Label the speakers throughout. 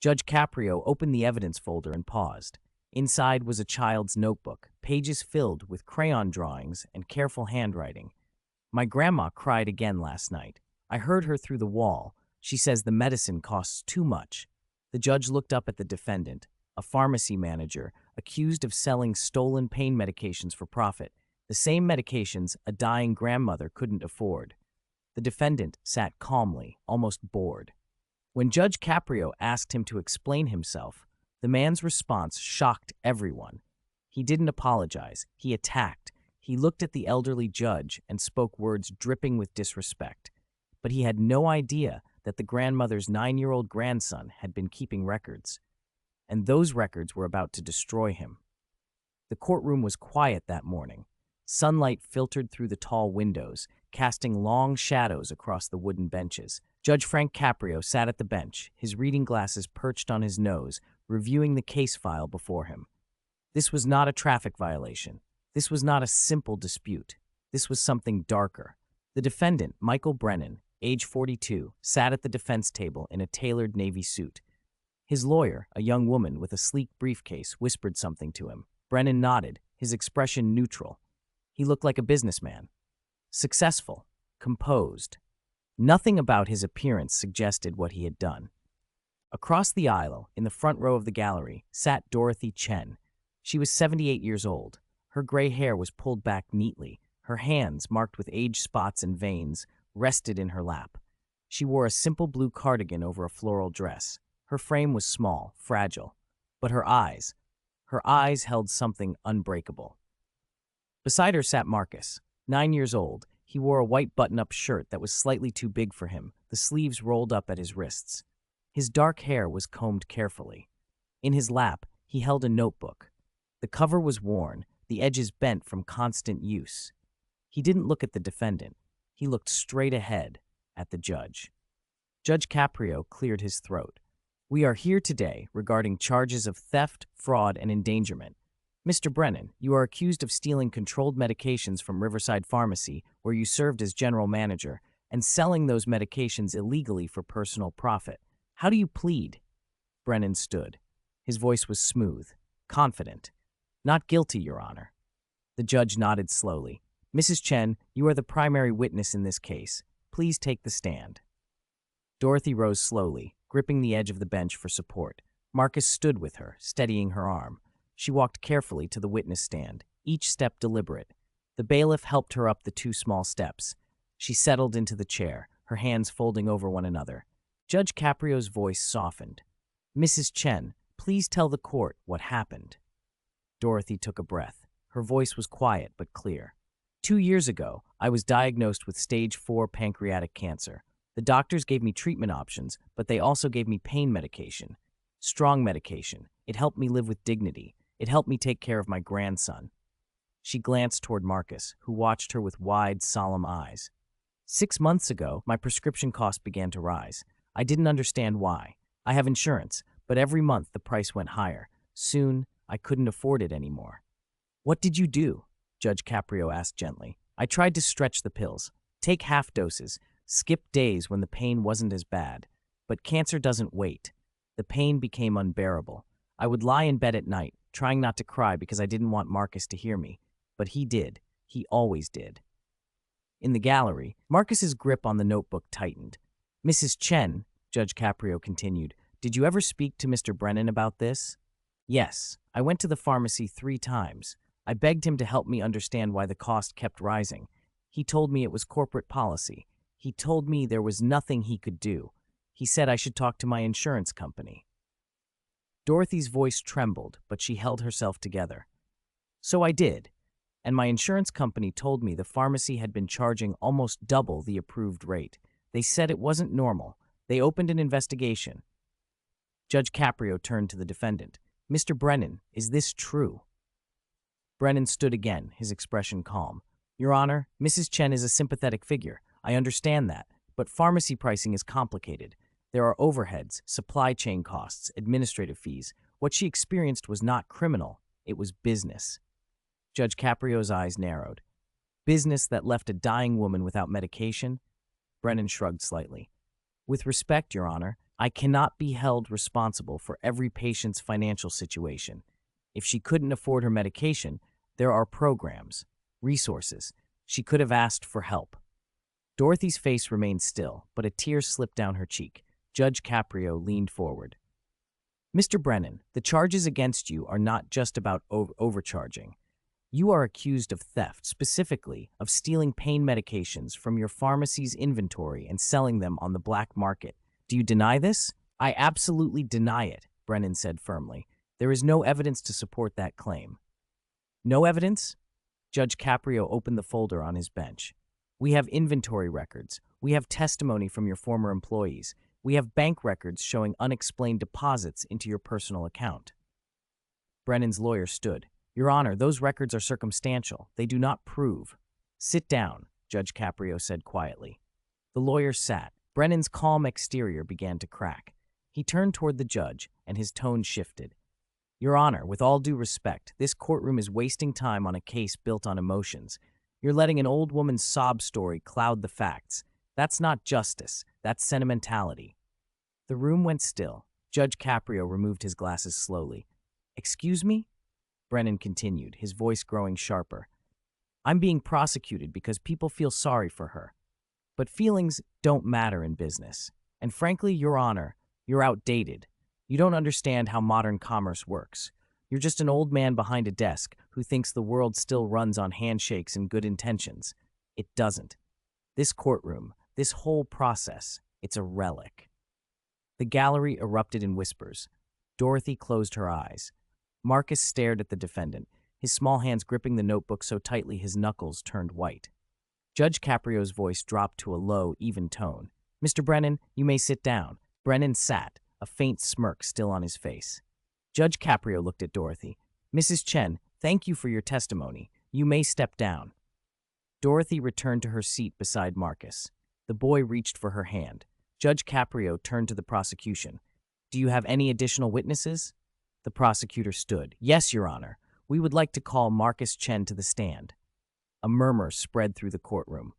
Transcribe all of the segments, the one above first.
Speaker 1: Judge Caprio opened the evidence folder and paused. Inside was a child's notebook, pages filled with crayon drawings and careful handwriting. My grandma cried again last night. I heard her through the wall. She says the medicine costs too much. The judge looked up at the defendant, a pharmacy manager, accused of selling stolen pain medications for profit, the same medications a dying grandmother couldn't afford. The defendant sat calmly, almost bored. When Judge Caprio asked him to explain himself, the man's response shocked everyone. He didn't apologize. He attacked. He looked at the elderly judge and spoke words dripping with disrespect. But he had no idea that the grandmother's 9-year-old grandson had been keeping records. And those records were about to destroy him. The courtroom was quiet that morning. Sunlight filtered through the tall windows, casting long shadows across the wooden benches. Judge Frank Caprio sat at the bench, his reading glasses perched on his nose, reviewing the case file before him. This was not a traffic violation. This was not a simple dispute. This was something darker. The defendant, Michael Brennan, age 42, sat at the defense table in a tailored navy suit. His lawyer, a young woman with a sleek briefcase, whispered something to him. Brennan nodded, his expression neutral. He looked like a businessman. Successful, composed. Nothing about his appearance suggested what he had done. Across the aisle, in the front row of the gallery, sat Dorothy Chen. She was 78 years old. Her gray hair was pulled back neatly. Her hands, marked with age spots and veins, rested in her lap. She wore a simple blue cardigan over a floral dress. Her frame was small, fragile. But her eyes held something unbreakable. Beside her sat Marcus, 9 years old. He wore a white button-up shirt that was slightly too big for him, the sleeves rolled up at his wrists. His dark hair was combed carefully. In his lap, he held a notebook. The cover was worn, the edges bent from constant use. He didn't look at the defendant. He looked straight ahead at the judge. Judge Caprio cleared his throat. "We are here today regarding charges of theft, fraud, and endangerment. Mr. Brennan, you are accused of stealing controlled medications from Riverside Pharmacy, where you served as general manager, and selling those medications illegally for personal profit. How do you plead?" Brennan stood. His voice was smooth, confident. "Not guilty, Your Honor." The judge nodded slowly. "Mrs. Chen, you are the primary witness in this case. Please take the stand." Dorothy rose slowly, gripping the edge of the bench for support. Marcus stood with her, steadying her arm. She walked carefully to the witness stand, each step deliberate. The bailiff helped her up the 2 small steps. She settled into the chair, her hands folding over one another. Judge Caprio's voice softened. "Mrs. Chen, please tell the court what happened." Dorothy took a breath. Her voice was quiet but clear. 2 years ago, I was diagnosed with stage 4 pancreatic cancer. The doctors gave me treatment options, but they also gave me pain medication. Strong medication. It helped me live with dignity. It helped me take care of my grandson. She glanced toward Marcus, who watched her with wide, solemn eyes. 6 months ago, my prescription costs began to rise. I didn't understand why. I have insurance, but every month the price went higher. Soon, I couldn't afford it anymore. "What did you do?" Judge Caprio asked gently. "I tried to stretch the pills, take half doses, skip days when the pain wasn't as bad. But cancer doesn't wait. The pain became unbearable. I would lie in bed at night, trying not to cry because I didn't want Marcus to hear me. But he did. He always did." In the gallery, Marcus's grip on the notebook tightened. "Mrs. Chen," Judge Caprio continued, "did you ever speak to Mr. Brennan about this?" "Yes. I went to the pharmacy 3 times. I begged him to help me understand why the cost kept rising. He told me it was corporate policy. He told me there was nothing he could do. He said I should talk to my insurance company." Dorothy's voice trembled, but she held herself together. "So I did, and my insurance company told me the pharmacy had been charging almost double the approved rate. They said it wasn't normal. They opened an investigation." Judge Caprio turned to the defendant. "Mr. Brennan, is this true?" Brennan stood again, his expression calm. "Your Honor, Mrs. Chen is a sympathetic figure. I understand that, but pharmacy pricing is complicated. There are overheads, supply chain costs, administrative fees. What she experienced was not criminal, it was business." Judge Caprio's eyes narrowed. "Business that left a dying woman without medication?" Brennan shrugged slightly. "With respect, Your Honor, I cannot be held responsible for every patient's financial situation. If she couldn't afford her medication, there are programs, resources. She could have asked for help. Dorothy's face remained still, but a tear slipped down her cheek. Judge Caprio leaned forward. Mr. Brennan, the charges against you are not just about overcharging. You are accused of theft, specifically of stealing pain medications from your pharmacy's inventory and selling them on the black market. Do you deny this? I absolutely deny it, Brennan said firmly. There is no evidence to support that claim. No evidence? Judge Caprio opened the folder on his bench. We have inventory records. We have testimony from your former employees. We have bank records showing unexplained deposits into your personal account. Brennan's lawyer stood. Your Honor, those records are circumstantial. They do not prove. Sit down, Judge Caprio said quietly. The lawyer sat. Brennan's calm exterior began to crack. He turned toward the judge, and his tone shifted. Your Honor, with all due respect, this courtroom is wasting time on a case built on emotions. You're letting an old woman's sob story cloud the facts. That's not justice. That's sentimentality. The room went still. Judge Caprio removed his glasses slowly. Excuse me? Brennan continued, his voice growing sharper. I'm being prosecuted because people feel sorry for her. But feelings don't matter in business. And frankly, Your Honor, you're outdated. You don't understand how modern commerce works. You're just an old man behind a desk who thinks the world still runs on handshakes and good intentions. It doesn't. This courtroom, this whole process, it's a relic. The gallery erupted in whispers. Dorothy closed her eyes. Marcus stared at the defendant, his small hands gripping the notebook so tightly his knuckles turned white. Judge Caprio's voice dropped to a low, even tone. Mr. Brennan, you may sit down. Brennan sat, a faint smirk still on his face. Judge Caprio looked at Dorothy. Mrs. Chen, thank you for your testimony. You may step down. Dorothy returned to her seat beside Marcus. The boy reached for her hand. Judge Caprio turned to the prosecution. Do you have any additional witnesses? The prosecutor stood. Yes, Your Honor. We would like to call Marcus Chen to the stand. A murmur spread through the courtroom.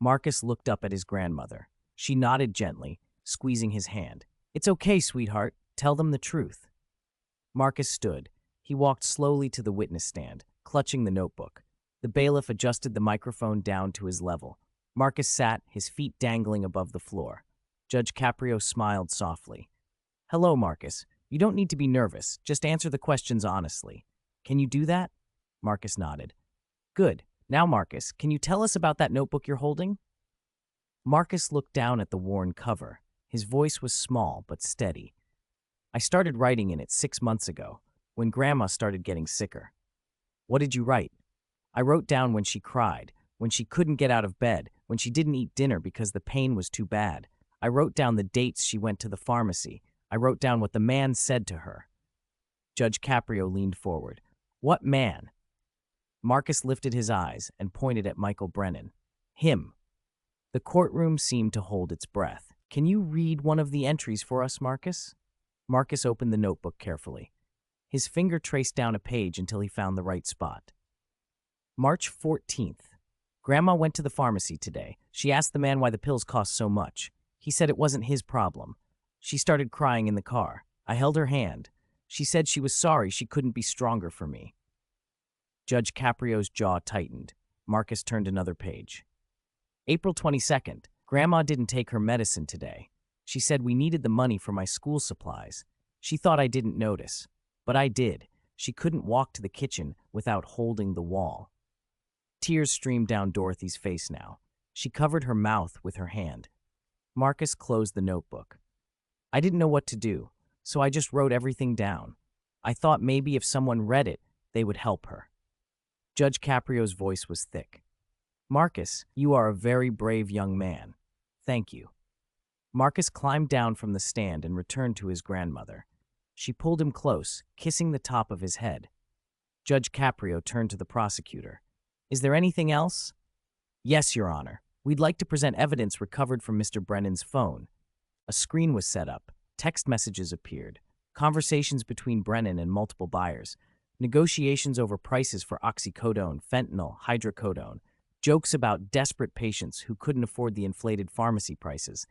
Speaker 1: Marcus looked up at his grandmother. She nodded gently, squeezing his hand. It's okay, sweetheart. Tell them the truth. Marcus stood. He walked slowly to the witness stand, clutching the notebook. The bailiff adjusted the microphone down to his level. Marcus sat, his feet dangling above the floor. Judge Caprio smiled softly. Hello, Marcus. You don't need to be nervous. Just answer the questions honestly. Can you do that? Marcus nodded. Good. Now, Marcus, can you tell us about that notebook you're holding? Marcus looked down at the worn cover. His voice was small but steady. I started writing in it 6 months ago, when Grandma started getting sicker. What did you write? I wrote down when she cried, when she couldn't get out of bed, when she didn't eat dinner because the pain was too bad. I wrote down the dates she went to the pharmacy. I wrote down what the man said to her. Judge Caprio leaned forward. What man? Marcus lifted his eyes and pointed at Michael Brennan. Him. The courtroom seemed to hold its breath. Can you read one of the entries for us, Marcus? Marcus opened the notebook carefully. His finger traced down a page until he found the right spot. March 14th. Grandma went to the pharmacy today. She asked the man why the pills cost so much. He said it wasn't his problem. She started crying in the car. I held her hand. She said she was sorry she couldn't be stronger for me. Judge Caprio's jaw tightened. Marcus turned another page. April 22nd. Grandma didn't take her medicine today. She said we needed the money for my school supplies. She thought I didn't notice, but I did. She couldn't walk to the kitchen without holding the wall. Tears streamed down Dorothy's face now. She covered her mouth with her hand. Marcus closed the notebook. I didn't know what to do, so I just wrote everything down. I thought maybe if someone read it, they would help her. Judge Caprio's voice was thick. Marcus, you are a very brave young man. Thank you. Marcus climbed down from the stand and returned to his grandmother. She pulled him close, kissing the top of his head. Judge Caprio turned to the prosecutor. Is there anything else? Yes, Your Honor. We'd like to present evidence recovered from Mr. Brennan's phone. A screen was set up. Text messages appeared. Conversations between Brennan and multiple buyers. Negotiations over prices for oxycodone, fentanyl, hydrocodone. Jokes about desperate patients who couldn't afford the inflated pharmacy prices.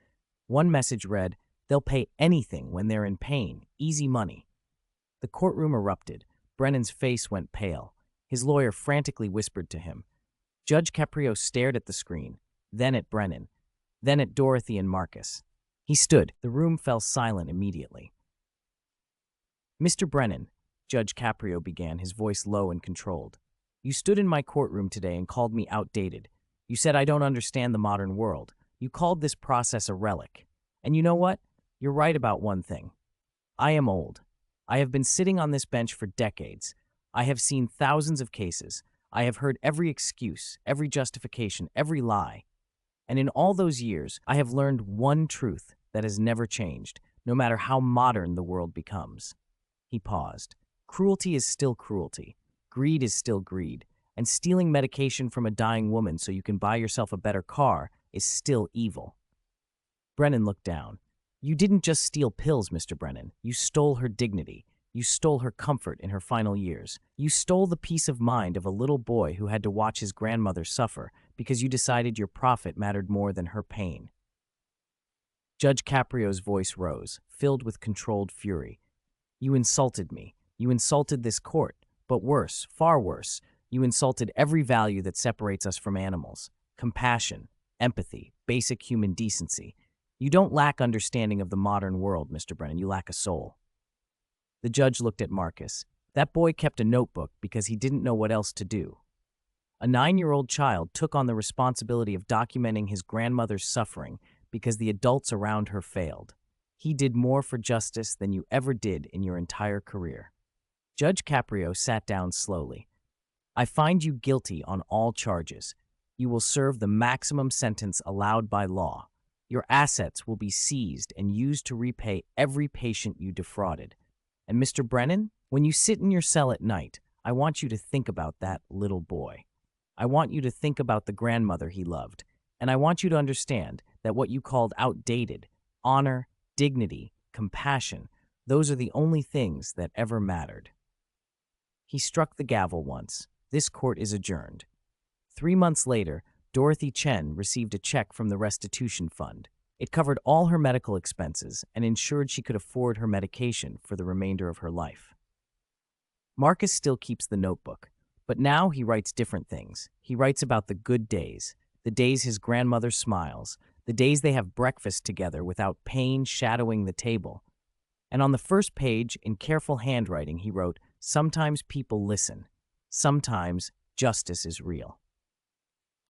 Speaker 1: One message read, They'll pay anything when they're in pain. Easy money. The courtroom erupted. Brennan's face went pale. His lawyer frantically whispered to him. Judge Caprio stared at the screen, then at Brennan, then at Dorothy and Marcus. He stood. The room fell silent immediately. Mr. Brennan, Judge Caprio began, his voice low and controlled. You stood in my courtroom today and called me outdated. You said I don't understand the modern world. You called this process a relic. And you know what? You're right about one thing. I am old. I have been sitting on this bench for decades. I have seen thousands of cases. I have heard every excuse, every justification, every lie. And in all those years, I have learned one truth that has never changed, no matter how modern the world becomes. He paused. Cruelty is still cruelty. Greed is still greed. And stealing medication from a dying woman so you can buy yourself a better car is still evil. Brennan looked down. You didn't just steal pills, Mr. Brennan. You stole her dignity. You stole her comfort in her final years. You stole the peace of mind of a little boy who had to watch his grandmother suffer because you decided your profit mattered more than her pain. Judge Caprio's voice rose, filled with controlled fury. You insulted me. You insulted this court. But worse, far worse, you insulted every value that separates us from animals. Compassion, empathy, basic human decency. You don't lack understanding of the modern world, Mr. Brennan. You lack a soul. The judge looked at Marcus. That boy kept a notebook because he didn't know what else to do. A 9-year-old child took on the responsibility of documenting his grandmother's suffering because the adults around her failed. He did more for justice than you ever did in your entire career. Judge Caprio sat down slowly. I find you guilty on all charges. You will serve the maximum sentence allowed by law. Your assets will be seized and used to repay every patient you defrauded. And Mr. Brennan, when you sit in your cell at night, I want you to think about that little boy. I want you to think about the grandmother he loved. And I want you to understand that what you called outdated, honor, dignity, compassion, those are the only things that ever mattered. He struck the gavel once. This court is adjourned. 3 months later, Dorothy Chen received a check from the restitution fund. It covered all her medical expenses and ensured she could afford her medication for the remainder of her life. Marcus still keeps the notebook, but now he writes different things. He writes about the good days, the days his grandmother smiles, the days they have breakfast together without pain shadowing the table. And on the first page, in careful handwriting, he wrote, "Sometimes people listen. Sometimes justice is real."